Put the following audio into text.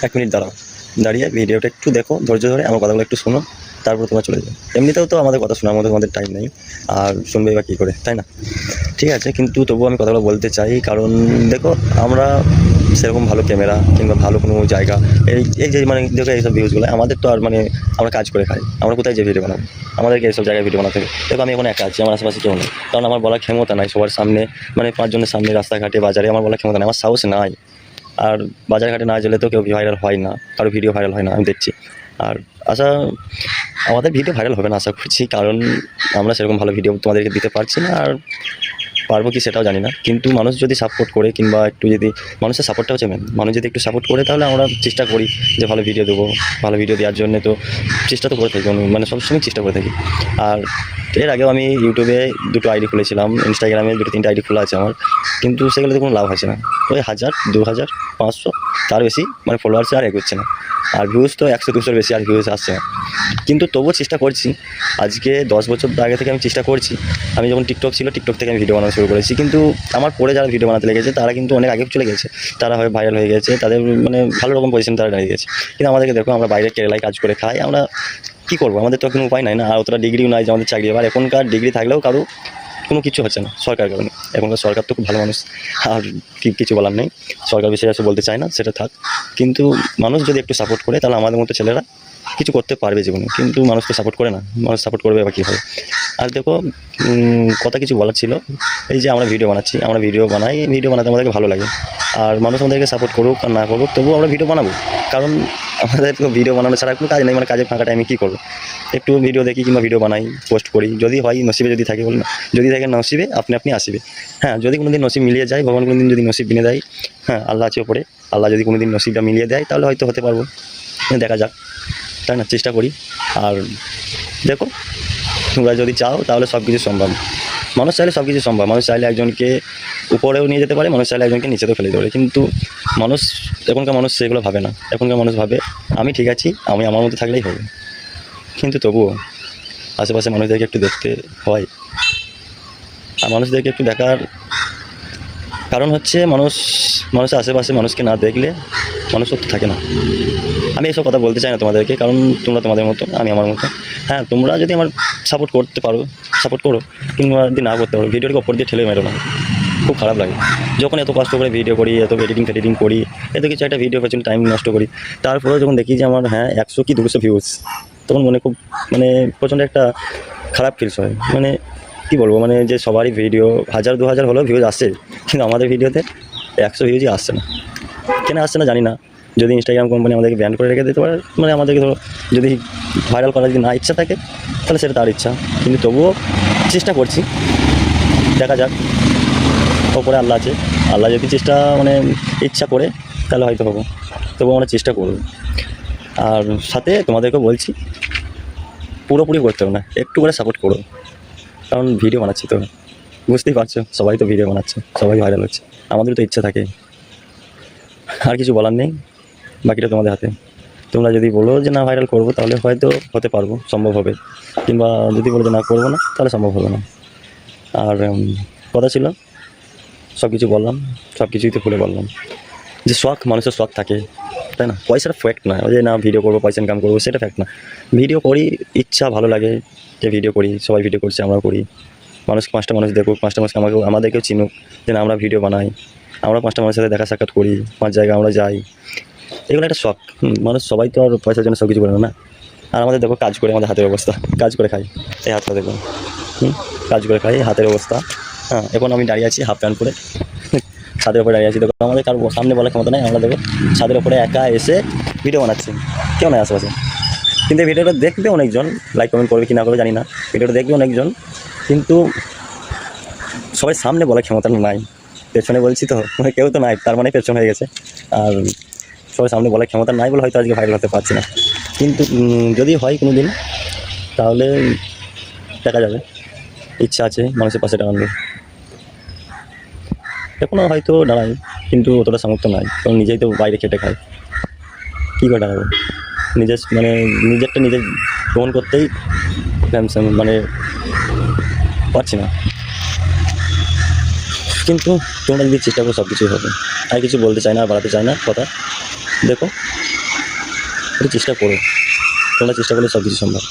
1 minute দাঁড়াও, দাঁড়িয়ে ভিডিওটা একটু দেখো, ধৈর্য ধরে আমার কথাগুলো একটু শোনো, তারপর তোমরা চলে যাও। এমনিতেও তো আমাদের কথা শোনার মতো তোমাদের টাইম নেই, আর শুনবে বা কী করে, তাই না? ঠিক আছে, কিন্তু তবুও আমি কথাগুলো বলতে চাই, কারণ দেখো আমরা সেরকম ভালো ক্যামেরা কিংবা ভালো কোনো জায়গা এই যে মানে দেখো এইসব ভিউজগুলো আমাদের তো আর মানে আমরা কাজ করে খাই, আমরা কোথায় যে ভিডিও বানাবো? আমাদেরকে এইসব জায়গায় ভিডিও বানাতে হবে। দেখো আমি এখন একা আছি, আমার আশেপাশে কেউ নেই, কারণ আমার বলার ক্ষমতা নাই সবার সামনে, মানে 5 জনের সামনে রাস্তাঘাটে বাজারে আমার বলার ক্ষমতা নাই, আমার সাহস নাই। আর বাজারঘাটে না গেলে তো কেউ ভাইরাল হয় না, কারো ভিডিও ভাইরাল হয় না, আমি দেখছি। আর আমাদের ভিডিও ভাইরাল হবে না আশা করছি, কারণ আমরা সেরকম ভালো ভিডিও তোমাদেরকে দিতে পারছি না, আর পারবো কি সেটাও জানি না। কিন্তু মানুষ যদি সাপোর্ট করে, কিংবা একটু যদি মানুষের সাপোর্টটা হচ্ছে মেন, মানুষ যদি একটু সাপোর্ট করে, তাহলে আমরা চেষ্টা করি যে ভালো ভিডিও দেবো। ভালো ভিডিও দেওয়ার জন্য তো চেষ্টা তো করে থাকি, মানে সবসময় চেষ্টা করে থাকি। আর এর আগেও আমি ইউটিউবে 2টো আইডি খুলেছিলাম, ইনস্টাগ্রামে 2-3টে আইডি খোলা আছে আমার, কিন্তু সেগুলোতে কোনো লাভ হচ্ছে না। ওই 1000, 2000, 500 তার বেশি মানে ফলোয়ার্সে আর এগোচ্ছে না, আর ভিউজ তো 100-200 বেশি আর ভিউজ আসছে না। কিন্তু তবুও চেষ্টা করছি। আজকে 10 বছর আগে থেকে আমি চেষ্টা করছি। আমি যখন টিকটক ছিল, টিকটক থেকে আমি ভিডিও বানানো শুরু করেছি, কিন্তু আমার পরে যারা ভিডিও বানাতে লেগেছে তারা কিন্তু অনেক আগে চলে গেছে, তারা হয় ভাইরাল হয়ে গেছে, তাদের মানে ভালো রকম পজিশন তারা দাঁড়িয়ে গেছে। কিন্তু আমাদেরকে দেখো, আমরা বাইরে কেরালায় কাজ করে খাই, আমরা কী করবো? আমাদের তো কোনো উপায় নাই না, আর অতটা ডিগ্রিও নাই যে আমাদের চাকরি। আবার এখনকার ডিগ্রি থাকলেও কারো কোনো কিছু হচ্ছে না সরকার কারণে। এখনকার সরকার তো খুব ভালো মানুষ, আর কিছু বলার নেই, সরকার বিষয়ে আসলে বলতে চায় না, সেটা থাক। কিন্তু মানুষ যদি একটু সাপোর্ট করে, তাহলে আমাদের মতো ছেলেরা কিছু করতে পারবে জীবনে। কিন্তু মানুষ তো সাপোর্ট করে না, মানুষ সাপোর্ট করবে বা কী হবে? আর দেখো, কথা কিছু বলার ছিল, এই যে আমরা ভিডিও বানাচ্ছি, আমরা ভিডিও বানাই, ভিডিও বানাতে আমাদেরকে ভালো লাগে। আর মানুষ আমাদেরকে সাপোর্ট করুক আর না করুক, তবুও আমরা ভিডিও বানাবো, কারণ আমাদের তো ভিডিও বানানো ছাড়া কোনো কাজ নেই। মানে কাজের ফাঁকা টাইমে কী করবো? একটু ভিডিও দেখি কিংবা ভিডিও বানাই, পোস্ট করি, যদি হয় নসিবে, যদি থাকে বলি না, যদি থাকে নসিবে আপনি আসবে। হ্যাঁ, যদি কোনো দিন নসিব মিলিয়ে যায়, ভগবান কোনো দিন যদি নসিব কিনে দেয়, হ্যাঁ আল্লাহ আছে ওপরে, আল্লাহ যদি কোনো দিন নসিবটা মিলিয়ে দেয়, তাহলে হয়তো হতে পারবো, দেখা যাক, তাই না? চেষ্টা করি। আর দেখো, তোমরা যদি চাও তাহলে সব কিছু সম্ভব। মানুষ চাইলে সব কিছু সম্ভব। মানুষ চাইলে একজনকে উপরেও নিয়ে যেতে পারে, মানুষ চাইলে একজনকে নিচেতেও ফেলে দিতে পারে। কিন্তু এখনকার মানুষ সেগুলো ভাবে না। এখনকার মানুষ ভাবে আমি ঠিক আছি, আমি আমার মতো থাকলেই হবে। কিন্তু তবুও আশেপাশে মানুষদেরকে একটু দেখতে হয়, আর মানুষদেরকে একটু দেখার কারণ হচ্ছে মানুষের আশেপাশে মানুষকে না দেখলে মানুষত্ব থাকে না। আমি এসব কথা বলতে চাই না তোমাদেরকে, কারণ তোমরা তোমাদের মতো, আমি আমার মতো। হ্যাঁ, তোমরা যদি আমার সাপোর্ট করতে পারো, সাপোর্ট করো, কিংবা যদি না করতে পারো, ভিডিওটাকে ওপর দিয়ে ঠেলে মেরো না। খুব খারাপ লাগে যখন এত কষ্ট করে ভিডিও করি, এত এডিটিং করি, এত কিছু একটা ভিডিও পেছনে টাইম নষ্ট করি, তারপরেও যখন দেখি যে আমার 100 কি 200 ভিউজ, তখন মনে খুব প্রচণ্ড একটা খারাপ ফিলস হয়। কী বলবো, যে সবারই ভিডিও 1000-2000 হলেও ভিউজ আসে, কিন্তু আমাদের ভিডিওতে 100 ভিউজই আসছে না। কেন আসছে না জানি না। যদি ইনস্টাগ্রাম কোম্পানি আমাদেরকে ব্যান করে রেখে দিতে পারে, আমাদেরকে ধরো যদি ভাইরাল করার যদি না ইচ্ছা থাকে, তাহলে সেটা তার ইচ্ছা। কিন্তু তবুও চেষ্টা করছি, দেখা যাক। ওপরে আল্লাহ আছে, আল্লাহ যদি ইচ্ছা করে, তাহলে হয়তো হবো। তবুও আমরা চেষ্টা করব। আর সাথে তোমাদেরকেও বলছি, পুরোপুরি করতে হবে না, একটু করে সাপোর্ট করো, কারণ ভিডিও বানাচ্ছি তো, বুঝতেই পারছো, সবাই তো ভিডিও বানাচ্ছে, সবাই ভাইরাল হচ্ছে, আমাদেরও তো ইচ্ছা থাকে। আর কিছু বলার নেই, বাকিটা তোমাদের হাতে। তোমরা যদি বলো যে না ভাইরাল করবো, তাহলে হয়তো হতে পারবো, সম্ভব হবে। কিংবা যদি বলো যে না করবো না, তাহলে সম্ভব হবে না। আর কথা ছিল, সব কিছু বললাম, সব কিছুই তো খুলে বললাম যে শখ, মানুষের শখ থাকে, তাই না? পয়সার ফ্যাক্ট না, ওই যে না ভিডিও করবো, পয়সা ইনকাম করবো, সেটা ফ্যাক্ট না। ভিডিও করি, ইচ্ছা, ভালো লাগে যে ভিডিও করি, সবাই ভিডিও করছে, আমরাও করি। 5টা মানুষ দেখুক, 5টা মানুষ আমাদেরকেও চিনুক, যে না আমরা ভিডিও বানাই, আমরা 5টা মানুষের সাথে দেখা সাক্ষাৎ করি, 5 জায়গায় আমরা যাই, এগুলো একটা শখ। মানুষ সবাই তো আর পয়সার জন্য সব কিছু করে না। আর আমাদের দেখো, কাজ করে আমাদের হাতের অবস্থা, কাজ করে খাই, এই হাতটা দেখো, কাজ করে খাই, হাতের অবস্থা। হ্যাঁ, এখন আমি দাঁড়িয়ে আছি হাফ প্যান্ট পরে, ছাদের উপরে দাঁড়িয়ে আছি। দেখো, আমাদের কারো সামনে বলার ক্ষমতা নেই, আমরা দেখো ছাদের উপরে একা এসে ভিডিও বানাচ্ছি, কেউ নয় আশেপাশে। কিন্তু এই ভিডিওটা দেখবে অনেকজন, লাইক কমেন্ট করবে কি না করবে জানি না, ভিডিওটা দেখবে অনেকজন, কিন্তু সবাই সামনে বলার ক্ষমতা নাই। পেছনে বলছি তো, কেউ তো নাই, তার পেছন হয়ে গেছে। আর সবাই সামনে বলার ক্ষমতা নাই বলে হয়তো আজকে ভাইরাল হতে পারছি না। কিন্তু যদি হয় কোনো দিন, তাহলে দেখা যাবে। ইচ্ছা আছে মানুষের পাশে দাঁড়ানোর, এখনও হয়তো দাঁড়াই, কিন্তু অতটা সামর্থ্য নাই, কারণ নিজেই তো বাইরে খেটে খাই, কী করে দাঁড়াবো? নিজেরটা নিজে গ্রহণ করতেই পারছি না। কিন্তু তোমরা যদি চেষ্টা করো, সব কিছুই হবে। আর কিছু বলতে চাই না, বাড়াতে চাই না কথা। দেখো, একটু চেষ্টা করো, তোমরা চেষ্টা করলে সব কিছু সম্ভব।